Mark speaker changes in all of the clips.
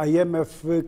Speaker 1: IMF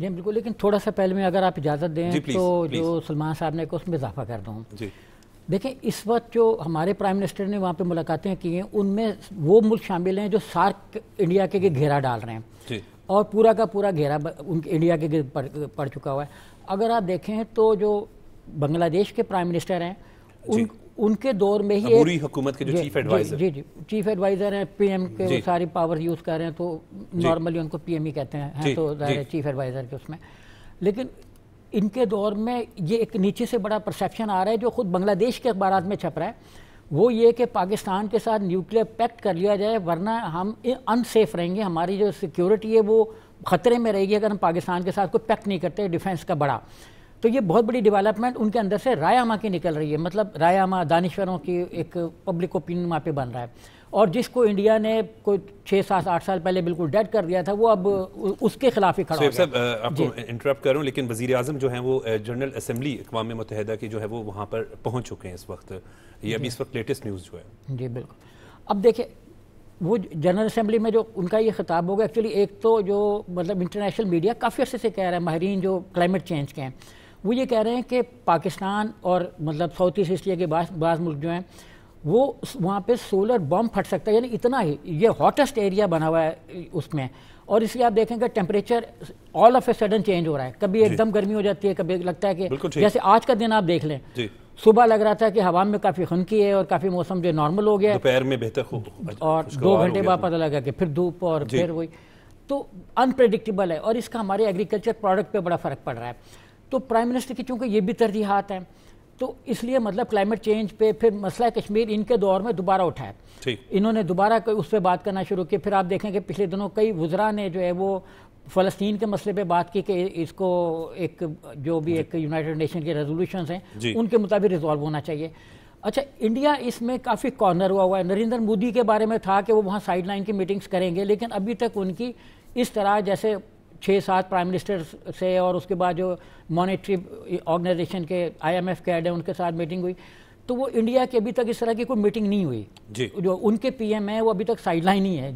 Speaker 2: جی بالکل، لیکن تھوڑا سا پہلے میں اگر آپ اجازت دیں تو جو سلمان صاحب نے اس میں اضافہ کر دوں. دیکھیں اس وقت جو ہمارے پرائم منسٹر نے وہاں پہ ملاقاتیں کی ہیں ان میں وہ ملک شامل ہیں جو سارک انڈیا کے گھیرا ڈال رہے ہیں اور پورا کا پورا گھیرا انڈیا کے گرد پڑ چکا ہوا ہے. اگر آپ دیکھیں تو جو بنگلہ دیش کے پرائم منسٹر ہیں ان کے دور میں ہی
Speaker 3: عبوری حکومت کے جو چیف ایڈوائزر
Speaker 2: چیف ایڈوائزر ہیں پی ایم کے ساری پاور یوز کر رہے ہیں تو نارملی ان کو پی ایم ہی کہتے ہیں تو چیف ایڈوائزر کے اس میں. لیکن ان کے دور میں یہ ایک نیچے سے بڑا پرسیپشن آ رہا ہے جو خود بنگلہ دیش کے اخبارات میں چھپ رہا ہے، وہ یہ کہ پاکستان کے ساتھ نیوکلیر پیکٹ کر لیا جائے ورنہ ہم ان سیف رہیں گے، ہماری جو سیکیورٹی ہے وہ خطرے میں رہے گی اگر ہم پاکستان کے ساتھ کوئی پیکٹ نہیں کرتے ڈیفنس کا بڑا. تو یہ بہت بڑی ڈیولپمنٹ ان کے اندر سے رائے عامہ کی نکل رہی ہے، مطلب رائے عامہ دانشوروں کی ایک پبلک اوپینین وہاں پہ بن رہا ہے. اور جس کو انڈیا نے کوئی 6-7-8 سال پہلے بالکل ڈیڈ کر دیا تھا وہ اب اس کے خلاف ہی کھڑا ہو گیا.
Speaker 3: صاحب آپ کو انٹرپٹ کر رہا ہوں لیکن وزیر اعظم جو ہیں وہ جنرل اسمبلی اقوام متحدہ کی جو ہے وہ وہاں پر پہنچ چکے ہیں اس وقت، یہ ابھی اس وقت لیٹسٹ نیوز جو ہے.
Speaker 2: جی بالکل. اب دیکھیں وہ جنرل اسمبلی میں جو ان کا یہ خطاب ہوگا، ایکچولی ایک تو جو مطلب انٹرنیشنل میڈیا کافی عرصے سے کہہ رہا ہے، ماہرین جو کلائمیٹ چینج کے ہیں وہ یہ کہہ رہے ہیں کہ پاکستان اور مطلب ساؤتھ ایسٹ ایشیا کے بعض ملک جو ہیں وہ وہاں پہ سولر بم پھٹ سکتا ہے، یعنی اتنا ہی یہ ہاٹسٹ ایریا بنا ہوا ہے اس میں. اور اس لیے آپ دیکھیں کہ temperature all of a sudden change ہو رہا ہے، کبھی ایک دم گرمی ہو جاتی ہے، کبھی لگتا ہے کہ جیسے آج کا دن آپ دیکھ لیں صبح لگ رہا تھا کہ ہوا میں کافی خنکی ہے اور کافی موسم جو نارمل ہو گیا
Speaker 3: دوپہر میں بہتر
Speaker 2: اور 2 گھنٹے بعد پتہ لگا کہ پھر دھوپ اور پھر وہی، تو انپریڈکٹیبل ہے اور اس کا ہمارے ایگریکلچر پروڈکٹ پہ بڑا فرق پڑ رہا ہے. تو پرائم منسٹر کی چونکہ یہ بھی ترجیحات ہیں تو اس لیے مطلب کلائمیٹ چینج پہ پھر مسئلہ کشمیر ان کے دور میں دوبارہ اٹھا ہے، انہوں نے دوبارہ اس پہ بات کرنا شروع کی. پھر آپ دیکھیں کہ پچھلے دنوں کئی وزراء نے جو ہے وہ فلسطین کے مسئلے پہ بات کی کہ اس کو ایک جو بھی ایک یونائٹڈ نیشن کے ریزولوشنز ہیں ان کے مطابق ریزالو ہونا چاہیے. اچھا انڈیا اس میں کافی کارنر ہوا ہے. نریندر مودی کے بارے میں تھا کہ وہ وہاں سائڈ لائن کی میٹنگز کریں گے لیکن ابھی تک ان کی اس طرح جیسے 6-7 پرائم منسٹر سے اور اس کے بعد جو مانیٹری آرگنائزیشن کے IMF کے ہیڈ ہیں ان کے ساتھ میٹنگ ہوئی تو وہ انڈیا کی ابھی تک اس طرح کی کوئی میٹنگ نہیں ہوئی. جو ان کے پی ایم ہے وہ ابھی تک سائڈ لائن ہی ہے،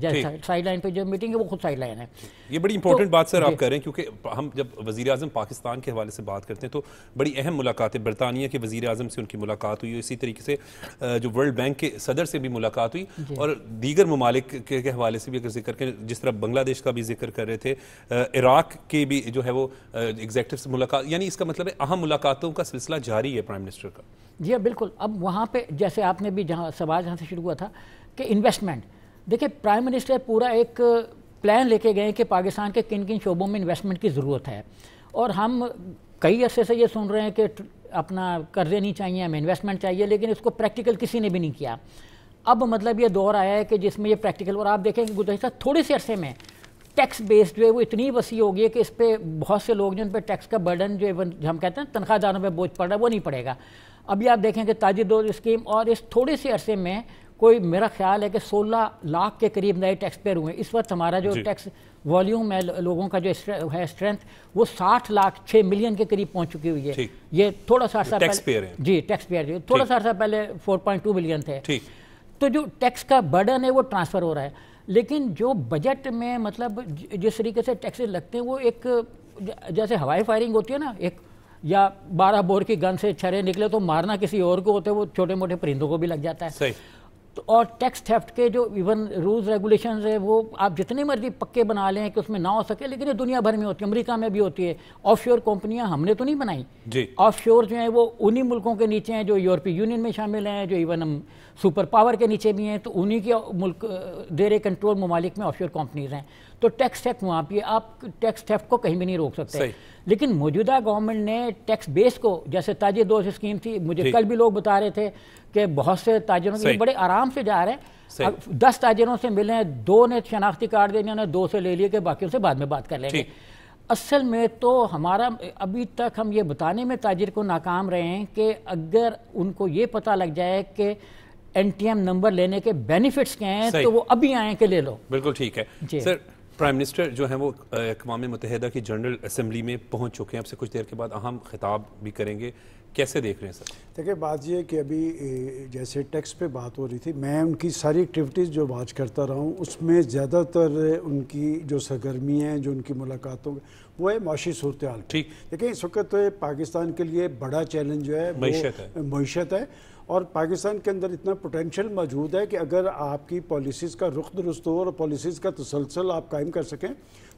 Speaker 2: سائڈ لائن پہ جو میٹنگ ہے وہ خود سائڈ لائن ہے.
Speaker 3: یہ بڑی امپورٹنٹ بات سر آپ کر رہے ہیں کیونکہ ہم جب وزیر اعظم پاکستان کے حوالے سے بات کرتے ہیں تو بڑی اہم ملاقاتیں، برطانیہ کے وزیر اعظم سے ان کی ملاقات ہوئی، اسی طریقے سے جو ورلڈ بینک کے صدر سے بھی ملاقات ہوئی اور دیگر ممالک کے حوالے سے بھی اگر ذکر کریں جس طرح بنگلہ دیش کا بھی ذکر کر رہے تھے، عراق کے بھی جو ہے وہ ایگزیکٹو سے ملاقات، یعنی اس کا مطلب ہے اہم ملاقاتوں کا سلسلہ جاری ہے پرائم منسٹر کا.
Speaker 2: جی بالکل. اب وہاں پہ جیسے آپ نے بھی جہاں سوال جہاں سے شروع ہوا تھا کہ انویسٹمنٹ، دیکھیں پرائم منسٹر پورا ایک پلان لے کے گئے کہ پاکستان کے کن کن شعبوں میں انویسٹمنٹ کی ضرورت ہے اور ہم کئی عرصے سے یہ سن رہے ہیں کہ اپنا قرضے نہیں چاہیے، ہمیں انویسٹمنٹ چاہیے، لیکن اس کو پریکٹیکل کسی نے بھی نہیں کیا. اب مطلب یہ دور آیا ہے کہ جس میں یہ پریکٹیکل، اور آپ دیکھیں کہ گزشتہ تھوڑے سے عرصے میں ٹیکس بیس جو ہے وہ اتنی وسیع ہو گئی ہے کہ اس پہ بہت سے لوگ جن پہ ٹیکس کا برڈن جو ہم کہتے ہیں تنخواہ داروں پہ بوجھ پڑ رہا ہے وہ نہیں پڑے گا. ابھی آپ دیکھیں کہ تاجر دوست اسکیم اور اس تھوڑے سے عرصے میں کوئی میرا خیال ہے کہ 16 لاکھ کے قریب نئے ٹیکس پیئر ہوئے ہیں. اس وقت ہمارا جو ٹیکس والیوم ہے لوگوں کا جو ہے اسٹرینتھ وہ 60 لاکھ 6 ملین کے قریب پہنچ چکی ہوئی ہے. یہ تھوڑا سا عرصہ پہلے جی ٹیکس پیئر جو تھوڑا سا عرصہ پہلے 4.2 ملین تھے. تو جو ٹیکس کا برڈن ہے وہ ٹرانسفر ہو رہا ہے لیکن جو بجٹ میں مطلب جس طریقے سے ٹیکسز لگتے ہیں وہ ایک جیسے ہوائی فائرنگ ہوتی ہے نا، ایک یا 12 بور کی گن سے چھرے نکلے تو مارنا کسی اور کو ہوتے وہ چھوٹے موٹے پرندوں کو بھی لگ جاتا ہے. تو اور ٹیکس تھیفٹ کے جو ایون رولز ریگولیشنز ہیں وہ آپ جتنے مرضی پکے بنا لیں کہ اس میں نہ ہو سکے لیکن یہ دنیا بھر میں ہوتی ہے، امریکہ میں بھی ہوتی ہے. آف شور کمپنیاں ہم نے تو نہیں بنائی، آف شور جو ہیں وہ انہی ملکوں کے نیچے ہیں جو یورپی یونین میں شامل ہیں، جو ایون ہم سپر پاور کے نیچے بھی ہیں، تو انہی کے ملک زیر کنٹرول ممالک میں آف شور کمپنیز ہیں. تو ٹیکس تھیفٹ وہاں پہ آپ ٹیکس تھیفٹ کو کہیں بھی نہیں روک سکتے. لیکن موجودہ گورنمنٹ نے ٹیکس بیس کو، جیسے تاجر دوست اسکیم تھی، مجھے کل بھی لوگ بتا رہے تھے کہ بہت سے تاجروں کے بڑے آرام سے جا رہے ہیں. 10 تاجروں سے ملے ہیں، 2 نے شناختی کارڈ دے دیا، 2 سے لے لیے کہ باقیوں سے بعد میں بات کر لیں گے. اصل میں تو ہمارا ابھی تک ہم یہ بتانے میں تاجر کو ناکام رہے ہیں کہ اگر ان کو یہ پتہ لگ جائے کہ NTM نمبر لینے کے بینیفٹس کیا ہیں تو وہ ابھی آئیں کہ لے لو.
Speaker 3: بالکل ٹھیک ہے سر. پرائم منسٹر جو ہیں وہ اقوام متحدہ کی جنرل اسمبلی میں پہنچ چکے ہیں، اب سے کچھ دیر کے بعد اہم خطاب بھی کریں گے. کیسے دیکھ رہے ہیں سر؟
Speaker 1: دیکھیں بات یہ ہے کہ ابھی جیسے ٹیکس پہ بات ہو رہی تھی، میں ان کی ساری ایکٹیویٹیز جو واچ کرتا رہا ہوں، اس میں زیادہ تر ان کی جو سرگرمی ہیں، جو ان کی ملاقاتوں وہ ہے معاشی صورتحال.
Speaker 3: ٹھیک.
Speaker 1: دیکھیں اس وقت پاکستان کے لیے بڑا چیلنج جو ہے وہ معیشت ہے، اور پاکستان کے اندر اتنا پوٹینشیل موجود ہے کہ اگر آپ کی پالیسیز کا رخ درست ہو اور پالیسیز کا تسلسل آپ قائم کر سکیں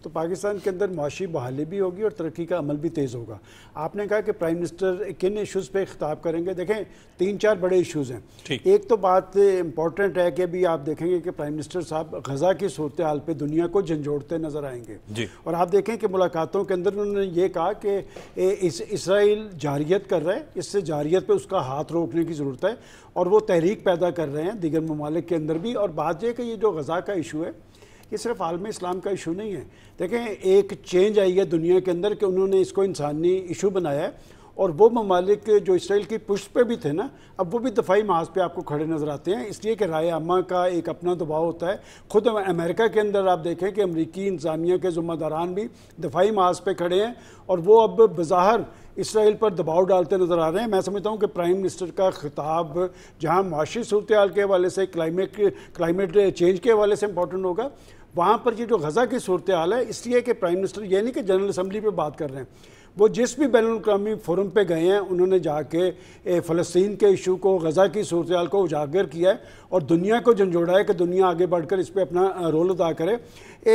Speaker 1: تو پاکستان کے اندر معاشی بحالی بھی ہوگی اور ترقی کا عمل بھی تیز ہوگا. آپ نے کہا کہ پرائم منسٹر کن ایشوز پہ خطاب کریں گے. دیکھیں 3-4 بڑے ایشوز ہیں. ایک تو بات امپورٹنٹ ہے کہ ابھی آپ دیکھیں گے کہ پرائم منسٹر صاحب غزہ کی صورتحال پہ دنیا کو جھنجھوڑتے نظر آئیں گے. اور آپ دیکھیں کہ ملاقاتوں کے اندر انہوں نے یہ کہا کہ اسرائیل جارحیت کر رہا ہے، اس سے جارحیت پہ اس کا ہاتھ روکنے کی ضرورت ہے، اور وہ تحریک پیدا کر رہے ہیں دیگر ممالک کے اندر بھی. اور بات یہ کہ یہ جو غزہ کا ایشو ہے یہ صرف عالم اسلام کا ایشو نہیں ہے. دیکھیں ایک چینج آئی ہے دنیا کے اندر کہ انہوں نے اس کو انسانی ایشو بنایا ہے، اور وہ ممالک جو اسرائیل کی پشت پہ بھی تھے نا، اب وہ بھی دفاعی محاذ پہ آپ کو کھڑے نظر آتے ہیں، اس لیے کہ رائے عامہ کا ایک اپنا دباؤ ہوتا ہے. خود امریکہ کے اندر آپ دیکھیں کہ امریکی انتظامیہ کے ذمہ داران بھی دفاعی محاذ پہ کھڑے ہیں، اور وہ اب بظاہر اسرائیل پر دباؤ ڈالتے نظر آ رہے ہیں. میں سمجھتا ہوں کہ پرائم منسٹر کا خطاب جہاں معاشی صورتحال کے حوالے سے کلائمیٹ چینج کے حوالے سے امپورٹنٹ ہوگا، وہاں پر یہ جو غزہ کی صورتحال ہے، اس لیے کہ پرائم منسٹر یہ نہیں کہ جنرل اسمبلی پہ بات کر رہے ہیں، وہ جس بھی بین الاقوامی فورم پہ گئے ہیں انہوں نے جا کے فلسطین کے ایشو کو، غزہ کی صورتحال کو اجاگر کیا ہے اور دنیا کو جھنجھوڑا ہے کہ دنیا آگے بڑھ کر اس پہ اپنا رول ادا کرے.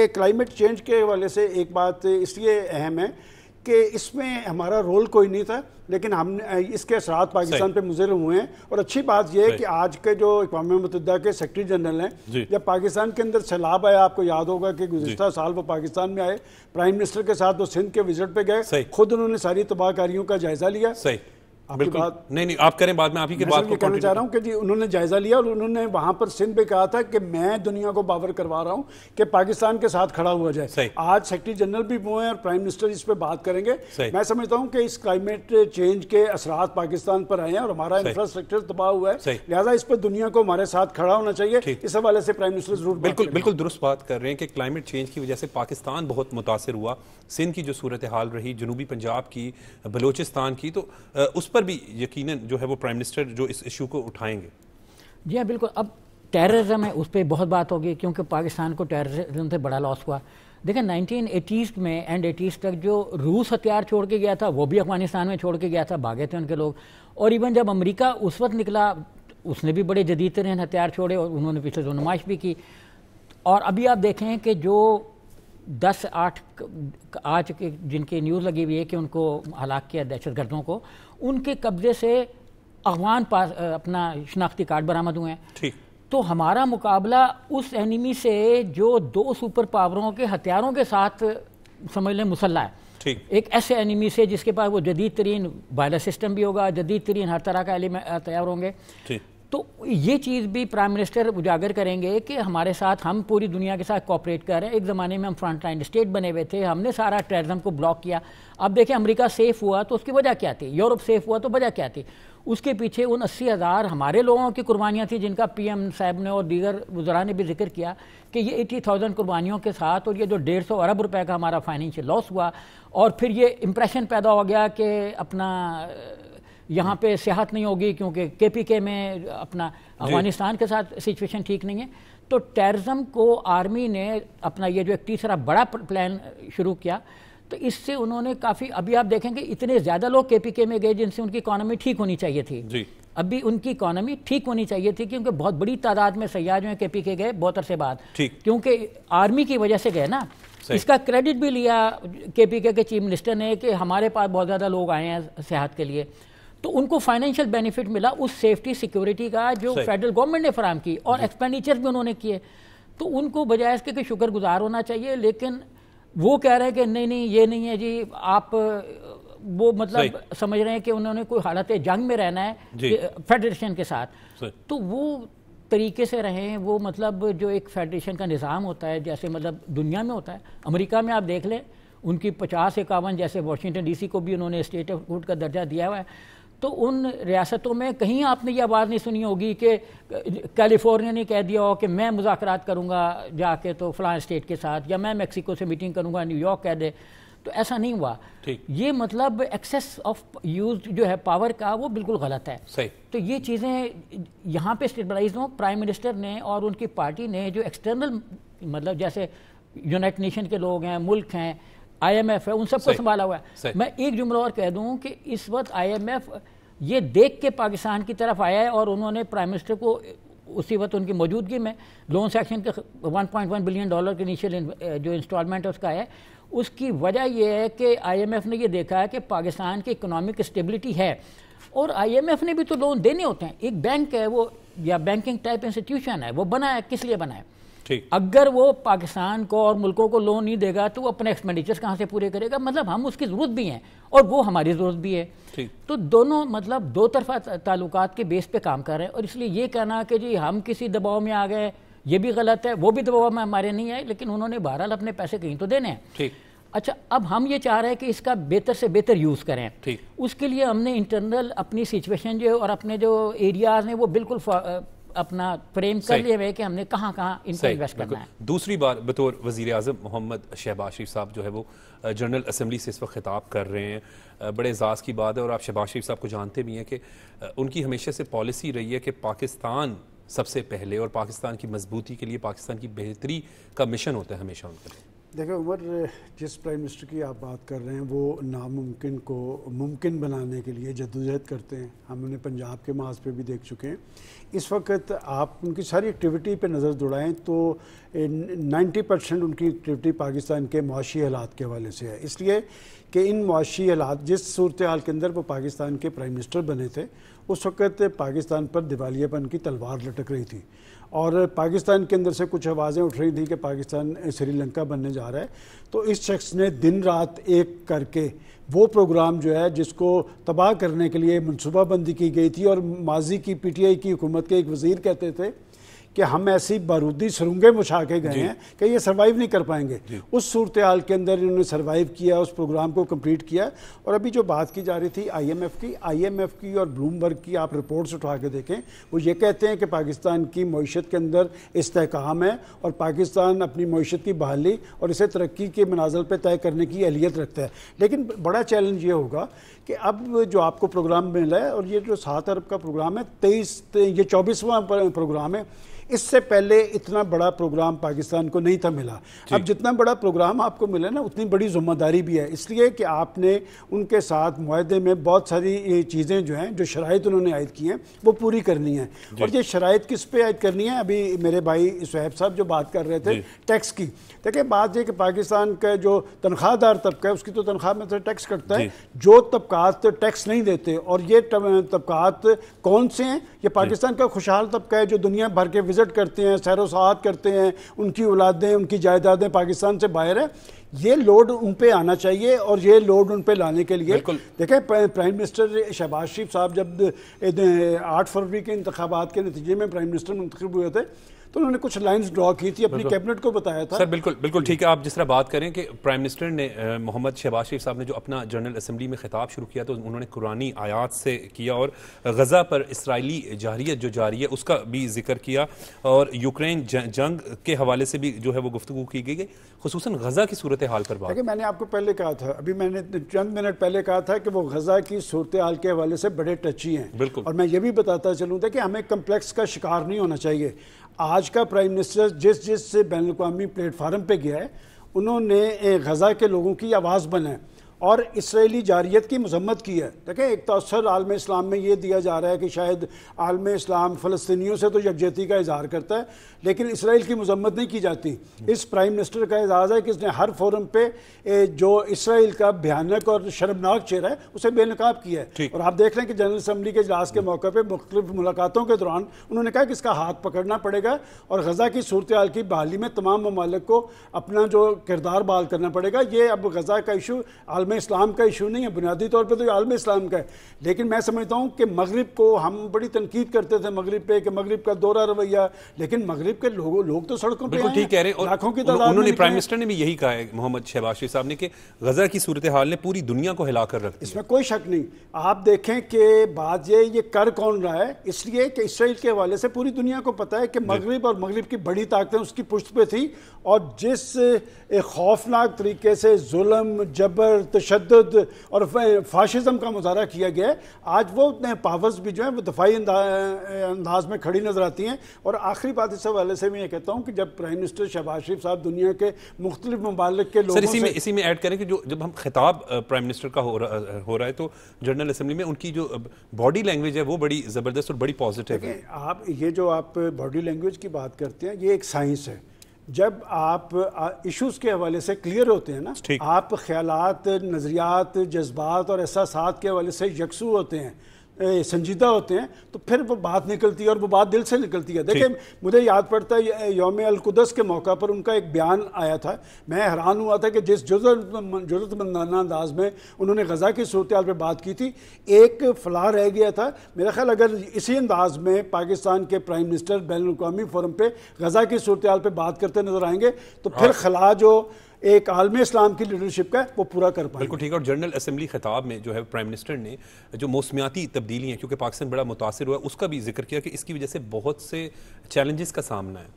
Speaker 1: کلائمیٹ چینج کے حوالے سے ایک بات اس لیے اہم ہے کہ اس میں ہمارا رول کوئی نہیں تھا، لیکن ہم اس کے اثرات پاکستان پہ مضر ہوئے ہیں. اور اچھی بات یہ ہے کہ آج کے جو اقوام متحدہ کے سیکرٹری جنرل ہیں، جب پاکستان کے اندر سیلاب آیا، آپ کو یاد ہوگا کہ گزشتہ سال وہ پاکستان میں آئے، پرائم منسٹر کے ساتھ وہ سندھ کے وزٹ پہ گئے، خود انہوں نے ساری تباہ کاریوں کا جائزہ لیا.
Speaker 3: نہیں آپ کریں بعد میں، آپ ہی کے بات کو
Speaker 1: کہنا چاہ رہا ہوں کہ جی انہوں نے جائزہ لیا، اور انہوں نے وہاں پر سندھ پہ کہا تھا کہ میں دنیا کو باور کروا رہا ہوں کہ پاکستان کے ساتھ کھڑا ہوا جائے. آج سیکرٹری جنرل بھی وہ ہیں اور پرائم منسٹر اس پہ بات کریں گے. میں سمجھتا ہوں کہ اس کلائمیٹ چینج کے اثرات پاکستان پر آئے ہیں اور ہمارا انفراسٹرکچر تباہ ہوا ہے، لہٰذا اس پہ دنیا کو ہمارے ساتھ کھڑا ہونا چاہیے. اس حوالے سے پرائم منسٹر ضرور
Speaker 3: بالکل درست بات کر رہے ہیں کہ کلائمیٹ چینج کی وجہ سے پاکستان بہت متاثر ہوا. سندھ کی جو صورتحال رہی، جنوبی پنجاب کی، بلوچستان کی، تو اس پر بھی یقیناً جو ہے وہ پرائم منسٹر جو اس ایشو کو اٹھائیں گے.
Speaker 2: جی ہاں بالکل. اب ٹیررزم ہے، اس پہ بہت بات ہوگی کیونکہ پاکستان کو ٹیررزم سے بڑا لاس ہوا. دیکھیں 1980s میں اینڈ 80s تک جو روس ہتھیار چھوڑ کے گیا تھا وہ بھی افغانستان میں چھوڑ کے گیا تھا، بھاگے تھے ان کے لوگ. اور ایون جب امریکہ اس وقت نکلا اس نے بھی بڑے جدید ترین ہتھیار چھوڑے اور انہوں نے پیچھے سے نمائش بھی کی. اور ابھی آپ دیکھیں کہ جو 10-8 آج جن کی نیوز لگی ہوئی ہے کہ ان کو ہلاک کیا دہشت گردوں کو، ان کے قبضے سے افغان اپنا شناختی کارڈ برآمد ہوئے ہیں. تو ہمارا مقابلہ اس اینیمی سے جو 2 سپر پاوروں کے ہتھیاروں کے ساتھ سمجھ لیں مسلح ہے، ایک ایسے اینیمی سے جس کے پاس وہ جدید ترین بائلر سسٹم بھی ہوگا، جدید ترین ہر طرح کا ہتھیار ہوں گے. تو یہ چیز بھی پرائم منسٹر اجاگر کریں گے کہ ہمارے ساتھ، ہم پوری دنیا کے ساتھ کوآپریٹ کر رہے ہیں. ایک زمانے میں ہم فرنٹ لائن اسٹیٹ بنے ہوئے تھے، ہم نے سارا ٹیررزم کو بلاک کیا. اب دیکھیں امریکہ سیف ہوا تو اس کی وجہ کیا تھی، یورپ سیف ہوا تو وجہ کیا تھی؟ اس کے پیچھے ان 80,000 ہمارے لوگوں کی قربانیاں تھیں جن کا پی ایم صاحب نے اور دیگر وزراء نے بھی ذکر کیا کہ یہ 80,000 قربانیوں کے ساتھ اور یہ جو 150 ارب روپے کا ہمارا فائنینشیل لاس ہوا، اور پھر یہ امپریشن پیدا ہو گیا کہ اپنا یہاں پہ صحت نہیں ہوگی کیونکہ KPK میں اپنا افغانستان کے ساتھ سچویشن ٹھیک نہیں ہے. تو ٹیررزم کو آرمی نے اپنا یہ جو ایک تیسرا بڑا پلان شروع کیا، تو اس سے انہوں نے کافی، ابھی آپ دیکھیں کہ اتنے زیادہ لوگ KPK میں گئے جن سے ان کی اکانومی ٹھیک ہونی چاہیے تھی. ابھی ان کی اکانومی ٹھیک ہونی چاہیے تھی کیونکہ بہت بڑی تعداد میں سیاح جو ہیں KPK گئے بہت عرصے بعد، کیونکہ آرمی کی وجہ سے گئے نا. اس کا کریڈٹ بھی لیا KPK کے چیف منسٹر نے کہ ہمارے پاس بہت زیادہ لوگ آئے ہیں سیاحت کے لیے، تو ان کو فائنینشیل بینیفٹ ملا اس سیفٹی سیکیورٹی کا جو فیڈرل گورنمنٹ نے فراہم کی، اور ایکسپینڈیچر بھی انہوں نے کیے. تو ان کو بجائے اس کے شکر گزار ہونا چاہیے. لیکن وہ کہہ رہے ہیں کہ نہیں یہ نہیں ہے جی، آپ وہ مطلب سمجھ رہے ہیں کہ انہوں نے کوئی حالت جنگ میں رہنا ہے فیڈریشن کے ساتھ. تو وہ طریقے سے رہیں، وہ مطلب جو ایک فیڈریشن کا نظام ہوتا ہے جیسے مطلب دنیا میں ہوتا ہے. امریکہ میں آپ دیکھ لیں ان کی 50-51 جیسے واشنگٹن DC کو بھی انہوں نے اسٹیٹ آف گڈ کا درجہ دیا ہوا ہے. تو ان ریاستوں میں کہیں آپ نے یہ آواز نہیں سنی ہوگی کہ کیلیفورنیا نے کہہ دیا ہو کہ میں مذاکرات کروں گا جا کے تو فلاں اسٹیٹ کے ساتھ، یا میں میکسیکو سے میٹنگ کروں گا نیو یارک کہہ دے. تو ایسا نہیں ہوا. یہ مطلب ایکسیس آف یوز جو ہے پاور کا وہ بالکل غلط ہے. تو یہ چیزیں یہاں پہ اسٹیبلائز ہوں. پرائم منسٹر نے اور ان کی پارٹی نے جو ایکسٹرنل مطلب جیسے یونائٹڈ نیشن کے لوگ ہیں, ملک ہیں, آئی ایم ایف ہے, ان سب کو سنبھالا ہوا ہے. میں ایک جملہ اور کہہ دوں کہ اس وقت آئی ایم ایف یہ دیکھ کے پاکستان کی طرف آیا ہے اور انہوں نے پرائم منسٹر کو اسی وقت ان کی موجودگی میں لون سیکشن کے 1.1 بلین ڈالر کے انیشیل جو انسٹالمنٹ اس کا ہے, اس کی وجہ یہ ہے کہ آئی ایم ایف نے یہ دیکھا ہے کہ پاکستان کی اکنامک اسٹیبلٹی ہے, اور آئی ایم ایف نے بھی تو لون دینے ہوتے ہیں. ایک بینک ہے وہ, یا بینکنگ ٹائپ انسٹیٹیوشن ہے, وہ بنا ہے کس لیے بنا ہے؟ اگر وہ پاکستان کو اور ملکوں کو لون نہیں دے گا تو وہ اپنے ایکسپینڈیچرز کہاں سے پورے کرے گا؟ مطلب ہم اس کی ضرورت بھی ہیں اور وہ ہماری ضرورت بھی ہے. تو دونوں مطلب دو طرفہ تعلقات کے بیس پہ کام کر رہے ہیں, اور اس لیے یہ کہنا کہ جی ہم کسی دباؤ میں آ گئے یہ بھی غلط ہے. وہ بھی دباؤ میں ہمارے نہیں آئے, لیکن انہوں نے بہرحال اپنے پیسے کہیں تو دینے ہیں. اچھا, اب ہم یہ چاہ رہے ہیں کہ اس کا بہتر سے بہتر یوز کریں. اس کے لیے ہم نے انٹرنل اپنی سچویشن جو اور اپنے جو ایریاز ہیں وہ بالکل اپنا فریم کر لیے ہوئے کہ ہم نے کہاں کہاں ان کو انویسٹ کرنا ہے.
Speaker 3: دوسری بار بطور وزیر اعظم محمد شہباز شریف صاحب جو ہے وہ جنرل اسمبلی سے اس وقت خطاب کر رہے ہیں. بڑے اعزاز کی بات ہے, اور آپ شہباز شریف صاحب کو جانتے بھی ہیں کہ ان کی ہمیشہ سے پالیسی رہی ہے کہ پاکستان سب سے پہلے, اور پاکستان کی مضبوطی کے لیے, پاکستان کی بہتری کا مشن ہوتا ہے ہمیشہ ان کا.
Speaker 1: دیکھیں عمر, جس پرائم منسٹر کی آپ بات کر رہے ہیں وہ ناممکن کو ممکن بنانے کے لیے جدوجہد کرتے ہیں. ہم انہیں پنجاب کے محاذ پہ بھی دیکھ چکے ہیں. اس وقت آپ ان کی ساری ایکٹیویٹی پہ نظر دوڑائیں تو 90% ان کی ایکٹیویٹی پاکستان کے معاشی حالات کے حوالے سے ہے. اس لیے کہ ان معاشی حالات, جس صورتحال کے اندر وہ پاکستان کے پرائم منسٹر بنے تھے, اس وقت پاکستان پر دیوالیہ پن کی تلوار لٹک رہی تھی, اور پاکستان کے اندر سے کچھ آوازیں اٹھ رہی تھیں کہ پاکستان سری لنکا بننے جا رہا ہے. تو اس شخص نے دن رات ایک کر کے وہ پروگرام جو ہے جس کو تباہ کرنے کے لیے منصوبہ بندی کی گئی تھی, اور ماضی کی پی ٹی آئی کی حکومت کے ایک وزیر کہتے تھے کہ ہم ایسی بارودی سرنگیں بچھا کے گئے ہیں کہ یہ سروائیو نہیں کر پائیں گے. اس صورتحال کے اندر انہوں نے سروائیو کیا, اس پروگرام کو کمپلیٹ کیا. اور ابھی جو بات کی جا رہی تھی آئی ایم ایف کی اور بلومبرگ کی آپ رپورٹس اٹھا کے دیکھیں, وہ یہ کہتے ہیں کہ پاکستان کی معیشت کے اندر استحکام ہے, اور پاکستان اپنی معیشت کی بحالی اور اسے ترقی کے منازل پہ طے کرنے کی اہلیت رکھتا ہے. لیکن بڑا چیلنج یہ ہوگا کہ اب جو آپ کو پروگرام ملا ہے, اور یہ جو 7 ارب کا پروگرام ہے, یہ 24واں پروگرام ہے. اس سے پہلے اتنا بڑا پروگرام پاکستان کو نہیں تھا ملا. اب جتنا بڑا پروگرام آپ کو ملا نا, اتنی بڑی ذمہ داری بھی ہے, اس لیے کہ آپ نے ان کے ساتھ معاہدے میں بہت ساری چیزیں جو ہیں, جو شرائط انہوں نے عائد کی ہیں, وہ پوری کرنی ہیں. اور یہ شرائط کس پہ عائد کرنی ہے؟ ابھی میرے بھائی صہیب صاحب جو بات کر رہے تھے ٹیکس کی, دیکھیں بات یہ کہ پاکستان کا جو تنخواہ دار طبقہ ہے اس کی تو تنخواہ میں سے ٹیکس کٹتا ہے. جو طبقات ٹیکس نہیں دیتے, اور یہ طبقات کون سے ہیں؟ یہ پاکستان کا خوشحال طبقہ ہے جو دنیا بھر کے وزٹ کرتے ہیں, سیر و سیاحت کرتے ہیں, ان کی اولادیں, ان کی جائیدادیں پاکستان سے باہر ہیں. یہ لوڈ ان پہ آنا چاہیے, اور یہ لوڈ ان پہ لانے کے لیے دیکھیں پرائم منسٹر شہباز شریف صاحب جب 8 فروری کے انتخابات کے نتیجے میں پرائم منسٹر منتخب ہوئے تھے تو انہوں نے کچھ لائنز ڈرا کی تھی, اپنی کیبنٹ کو بتایا تھا.
Speaker 3: سر بالکل ٹھیک ہے. آپ جس طرح بات کریں کہ پرائم منسٹر نے محمد شہباز شریف صاحب نے جو اپنا جنرل اسمبلی میں خطاب شروع کیا تو انہوں نے قرآنی آیات سے کیا, اور غزہ پر اسرائیلی جارحیت جو جاری ہے اس کا بھی ذکر کیا, اور یوکرین جنگ کے حوالے سے بھی جو ہے وہ گفتگو کی گئی, خصوصاً غزہ کی صورتحال پر بات.
Speaker 1: میں نے آپ کو پہلے کہا تھا, ابھی میں نے چند منٹ پہلے کہا تھا کہ وہ غزہ کی صورتحال کے حوالے سے بڑے ٹچی ہیں. اور میں یہ بھی بتاتا چلوں تھا کہ ہمیں کمپلیکس کا شکار نہیں ہونا چاہیے. آج کا پرائم منسٹر جس سے بین الاقوامی پلیٹ فارم پہ گیا ہے, انہوں نے غزہ کے لوگوں کی آواز بنائے اور اسرائیلی جارحیت کی مذمت کی ہے. دیکھیں ایک تاثر عالم اسلام میں یہ دیا جا رہا ہے کہ شاید عالم اسلام فلسطینیوں سے تو یکجہتی کا اظہار کرتا ہے, لیکن اسرائیل کی مذمت نہیں کی جاتی. اس پرائم منسٹر کا اعزاز ہے کہ اس نے ہر فورم پہ جو اسرائیل کا بھیانک اور شرمناک چہرہ ہے اسے بے نقاب کیا ہے. اور آپ دیکھ رہے ہیں کہ جنرل اسمبلی کے اجلاس کے موقع پہ مختلف ملاقاتوں کے دوران انہوں نے کہا کہ اس کا ہاتھ پکڑنا پڑے گا, اور غزہ کی صورتحال کی بحالی میں تمام ممالک کو اپنا جو کردار بحال کرنا پڑے گا. یہ اب غزہ کا ایشو عالم عالم اسلام کا ایشو نہیں ہے، بنیادی طور پہ تو یہ عالم اسلام کا ہے، لیکن میں سمجھتا ہوں کہ مغرب کو ہم بڑی تنقید کرتے تھے مغرب پہ کہ مغرب کا دورہ رویہ، لیکن مغرب کے لوگ تو سڑکوں پہ
Speaker 3: بالکل ٹھیک کہہ رہے ہیں،
Speaker 1: لاکھوں کی
Speaker 3: اور
Speaker 1: تعداد
Speaker 3: انہوں نے
Speaker 1: میں
Speaker 3: پرائم منسٹر نے بھی یہی کہا ہے محمد شہباز شریف صاحب نے کہ غزہ کی صورتحال نے پوری دنیا کو ہلا کر رکھ دیا۔
Speaker 1: اس میں کوئی شک نہیں، آپ دیکھیں کہ بات یہ کر کون رہا ہے، اس لیے کہ اسرائیل کے حوالے سے پوری دنیا کو پتہ ہے کہ مغرب اور مغرب کی بڑی طاقتیں اس کی پشت پہ تھی، اور جس خوفناک طریقے سے ظلم، جبر، تشدد اور فاشزم کا مظاہرہ کیا گیا ہے، آج وہ پاورز بھی جو ہیں وہ دفاعی انداز میں کھڑی نظر آتی ہیں۔ اور آخری بات اس حوالے سے میں یہ کہتا ہوں کہ جب پرائم منسٹر شہباز شریف صاحب دنیا کے مختلف ممالک کے لوگوں سے
Speaker 3: اسی میں ایڈ کریں کہ جب ہم خطاب پرائم منسٹر کا ہو رہا ہے تو جنرل اسمبلی میں ان کی جو باڈی لینگویج ہے وہ بڑی زبردست اور بڑی پازیٹیو ہے۔
Speaker 1: آپ یہ جو آپ باڈی لینگویج کی بات کرتے ہیں یہ ایک سائنس ہے، جب آپ ایشوز کے حوالے سے کلیئر ہوتے ہیں نا، آپ خیالات، نظریات، جذبات اور احساسات کے حوالے سے یکسو ہوتے ہیں، سنجیدہ ہوتے ہیں، تو پھر وہ بات نکلتی ہے اور وہ بات دل سے نکلتی ہے۔ دیکھیں مجھے یاد پڑتا ہے یوم القدس کے موقع پر ان کا ایک بیان آیا تھا، میں حیران ہوا تھا کہ جس جرأت مندانہ انداز میں انہوں نے غزہ کی صورتحال پہ بات کی تھی، ایک فلاح رہ گیا تھا۔ میرا خیال اگر اسی انداز میں پاکستان کے پرائم منسٹر بین الاقوامی فورم پہ غزہ کی صورتحال پہ بات کرتے نظر آئیں گے تو پھر خلا جو ایک عالم اسلام کی لیڈرشپ کا ہے وہ پورا کر پائیں گے۔
Speaker 3: بالکل ٹھیک ہے، اور جنرل اسمبلی خطاب میں جو ہے پرائم منسٹر نے جو موسمیاتی تبدیلی ہیں کیونکہ پاکستان بڑا متاثر ہوا ہے اس کا بھی ذکر کیا کہ اس کی وجہ سے بہت سے چیلنجز کا سامنا ہے۔